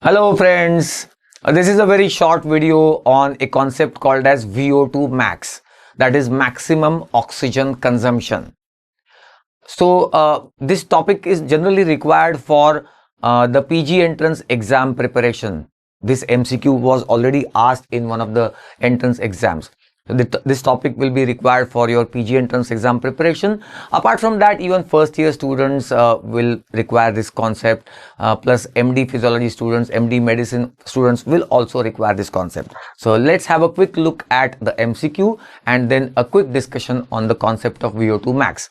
Hello friends, this is a very short video on a concept called as VO2 Max, that is maximum oxygen consumption. So this topic is generally required for the PG entrance exam preparation. This MCQ was already asked in one of the entrance exams. This topic will be required for your PG entrance exam preparation. Apart from that, even first year students will require this concept, plus MD Physiology students, MD Medicine students will also require this concept. So let's have a quick look at the MCQ and then a quick discussion on the concept of VO2 max.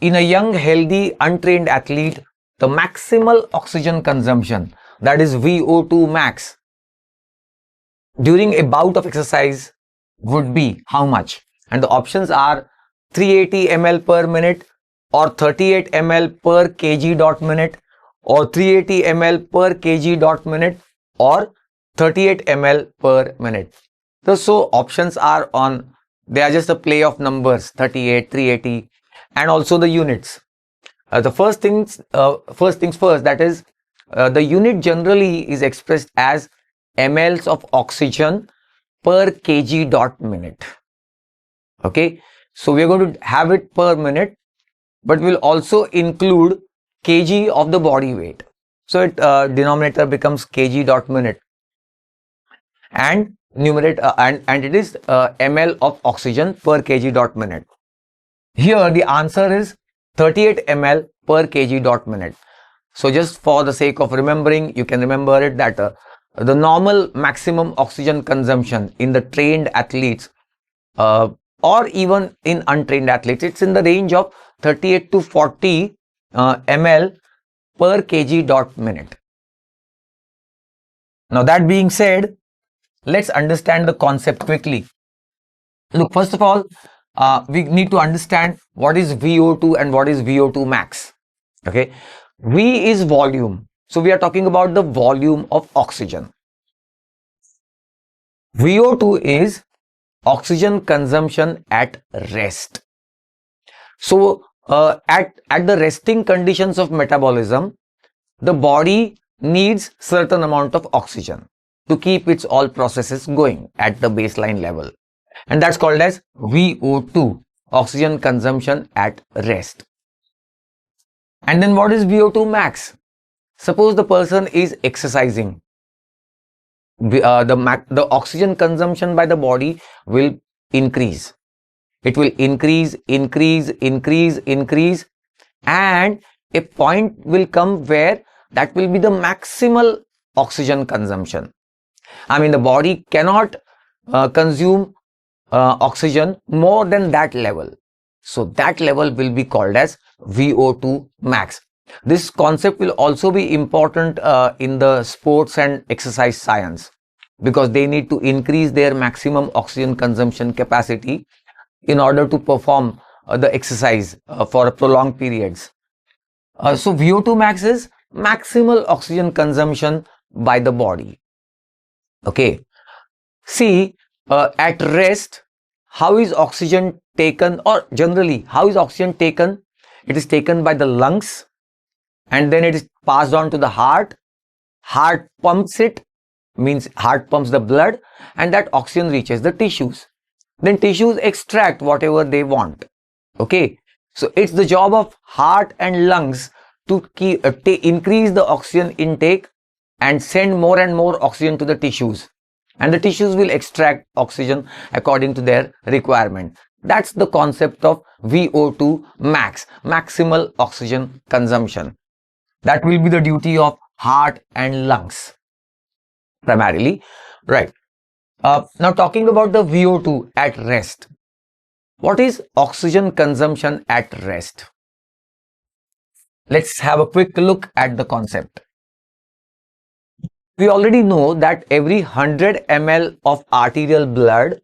In a young, healthy, untrained athlete, the maximal oxygen consumption, that is VO2 max, during a bout of exercise would be how much? And the options are 380 ml per minute or 38 ml per kg dot minute or 380 ml per kg dot minute or 38 ml per minute. So options are on, they are just a play of numbers, 38, 380, and also the units. The first things first, that is the unit generally is expressed as mLs of oxygen per kg dot minute. Okay, so we are going to have it per minute, but we'll also include kg of the body weight. So it denominator becomes kg dot minute, and numerator and it is ml of oxygen per kg dot minute. Here the answer is 38 ml per kg dot minute. So just for the sake of remembering, you can remember it that the normal maximum oxygen consumption in the trained athletes or even in untrained athletes, it's in the range of 38 to 40 ml per kg dot minute. Now that being said, let's understand the concept quickly. Look, first of all, we need to understand what is VO2 and what is VO2 max. Okay, V is volume. So we are talking about the volume of oxygen. VO2 is oxygen consumption at rest. So at the resting conditions of metabolism, the body needs certain amount of oxygen to keep its all processes going at the baseline level. And that's called as VO2, oxygen consumption at rest. And then what is VO2 max? Suppose the person is exercising. The oxygen consumption by the body will increase. It will increase, and a point will come where that will be the maximal oxygen consumption. I mean, the body cannot consume oxygen more than that level. So that level will be called as VO2 max. This concept will also be important in the sports and exercise science, because they need to increase their maximum oxygen consumption capacity in order to perform the exercise for prolonged periods. So VO2 max is maximal oxygen consumption by the body. Okay. See, at rest, how is oxygen taken, or generally how is oxygen taken? It is taken by the lungs, and then it is passed on to the heart. Heart pumps it, means heart pumps the blood, and that oxygen reaches the tissues. Then tissues extract whatever they want. Okay, so it's the job of heart and lungs to increase the oxygen intake and send more and more oxygen to the tissues, and the tissues will extract oxygen according to their requirement. That's the concept of VO2 max, maximal oxygen consumption. That will be the duty of heart and lungs primarily, right? Now talking about the VO2 at rest. What is oxygen consumption at rest? Let's have a quick look at the concept. We already know that every 100 ml of arterial blood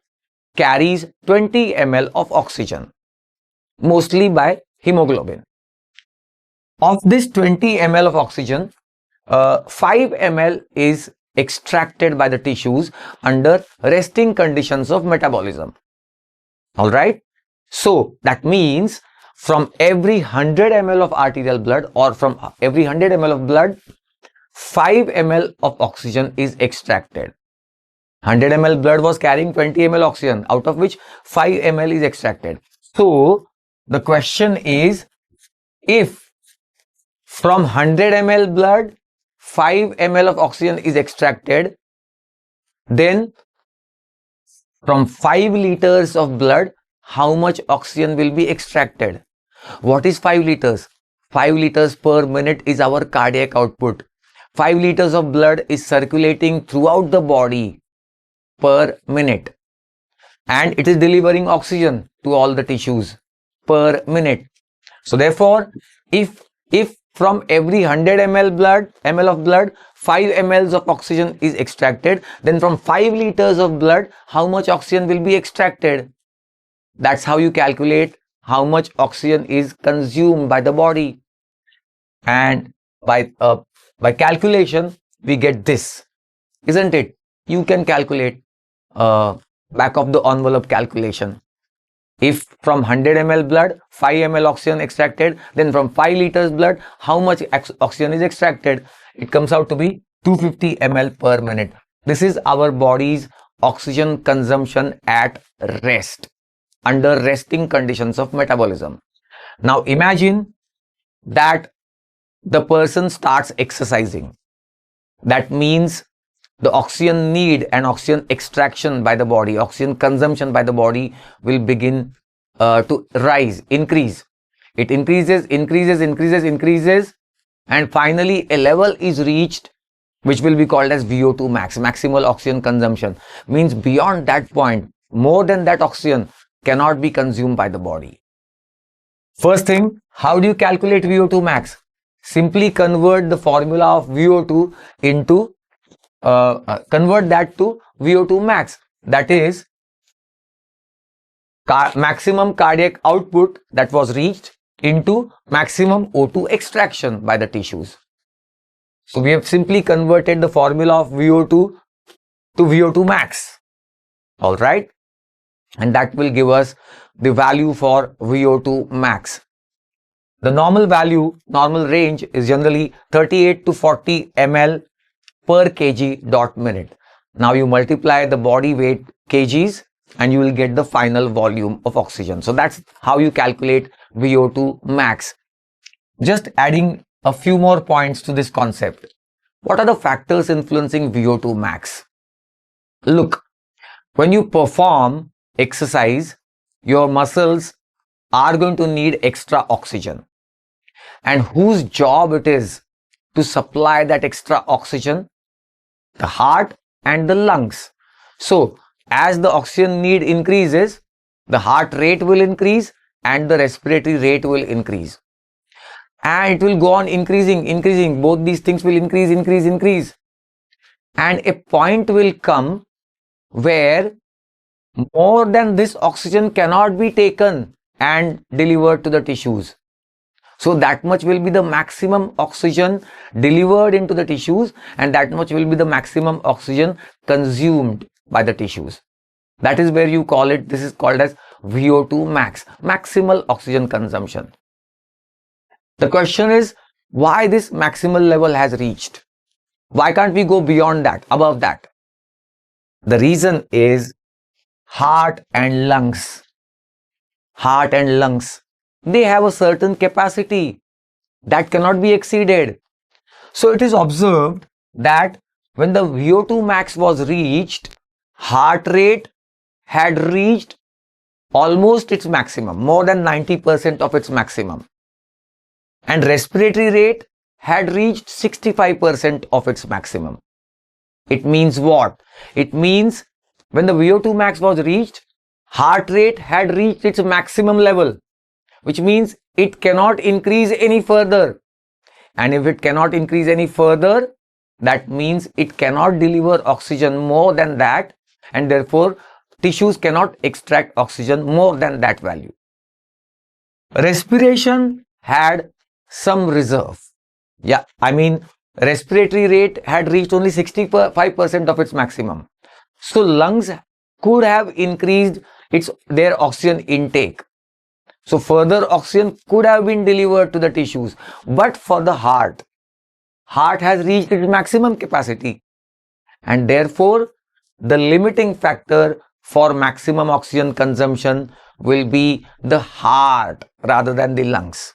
carries 20 ml of oxygen, mostly by hemoglobin. Of this 20 ml of oxygen, 5 ml is extracted by the tissues under resting conditions of metabolism. All right. So that means from every 100 ml of arterial blood, or from every 100 ml of blood, 5 ml of oxygen is extracted. 100 ml blood was carrying 20 ml oxygen, out of which 5 ml is extracted. So the question is, if from 100 ml blood 5 ml of oxygen is extracted, then from 5 liters of blood how much oxygen will be extracted? What is 5 liters? 5 liters per minute is our cardiac output. 5 liters of blood is circulating throughout the body per minute, and it is delivering oxygen to all the tissues per minute. So therefore, if from every 100 ml of blood 5 ml of oxygen is extracted, then from 5 liters of blood how much oxygen will be extracted? That's how you calculate how much oxygen is consumed by the body. And by calculation we get this, isn't it? You can calculate back of the envelope calculation. If from 100 ml blood 5 ml oxygen extracted, then from 5 liters blood how much oxygen is extracted? It comes out to be 250 ml per minute. This is our body's oxygen consumption at rest, under resting conditions of metabolism. Now imagine that the person starts exercising. That means the oxygen need and oxygen extraction by the body, oxygen consumption by the body will begin to rise, increase. It increases, and finally a level is reached which will be called as VO2 max, maximal oxygen consumption. Means beyond that point, more than that oxygen cannot be consumed by the body. First thing, how do you calculate VO2 max? Simply convert the formula of VO2 into convert that to VO2 max, that is maximum cardiac output that was reached into maximum O2 extraction by the tissues. So we have simply converted the formula of VO2 to VO2 max. All right, and that will give us the value for VO2 max. The normal value, normal range is generally 38 to 40 ml per kg dot minute. Now you multiply the body weight kgs and you will get the final volume of oxygen. So that's how you calculate VO2 max. Just adding a few more points to this concept. What are the factors influencing VO2 max? Look, when you perform exercise, your muscles are going to need extra oxygen. And whose job it is to supply that extra oxygen? The heart and the lungs. So as the oxygen need increases, the heart rate will increase and the respiratory rate will increase. And it will go on increasing. Both these things will increase. And a point will come where more than this oxygen cannot be taken and delivered to the tissues. So that much will be the maximum oxygen delivered into the tissues, and that much will be the maximum oxygen consumed by the tissues. That is where you call it, this is called as VO2 max, maximal oxygen consumption. The question is, why this maximal level has reached? Why can't we go beyond that, above that? The reason is heart and lungs. Heart and lungs, they have a certain capacity that cannot be exceeded. So it is observed that when the VO2 max was reached, heart rate had reached almost its maximum, more than 90% of its maximum. And respiratory rate had reached 65% of its maximum. It means what? It means when the VO2 max was reached, heart rate had reached its maximum level, which means it cannot increase any further. And if it cannot increase any further, that means it cannot deliver oxygen more than that, and therefore tissues cannot extract oxygen more than that value. Respiration had some reserve. Yeah, I mean respiratory rate had reached only 65% of its maximum. So lungs could have increased their oxygen intake. So further oxygen could have been delivered to the tissues. But for the heart heart has reached its maximum capacity, and therefore the limiting factor for maximum oxygen consumption will be the heart rather than the lungs.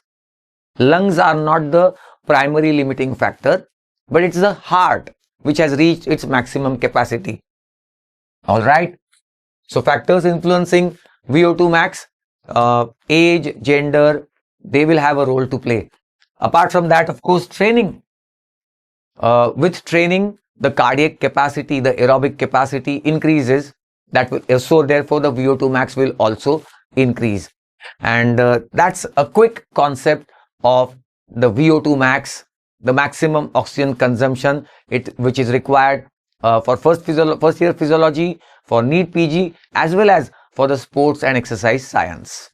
Lungs are not the primary limiting factor, but it's the heart which has reached its maximum capacity. All right. So factors influencing VO2 max, age, gender, they will have a role to play. Apart from that, of course, training. With training, the cardiac capacity, the aerobic capacity increases. That will, so therefore the VO2 max will also increase. And that's a quick concept of the VO2 max, the maximum oxygen consumption, which is required for first year physiology, for NEET PG, as well as for the sports and exercise science.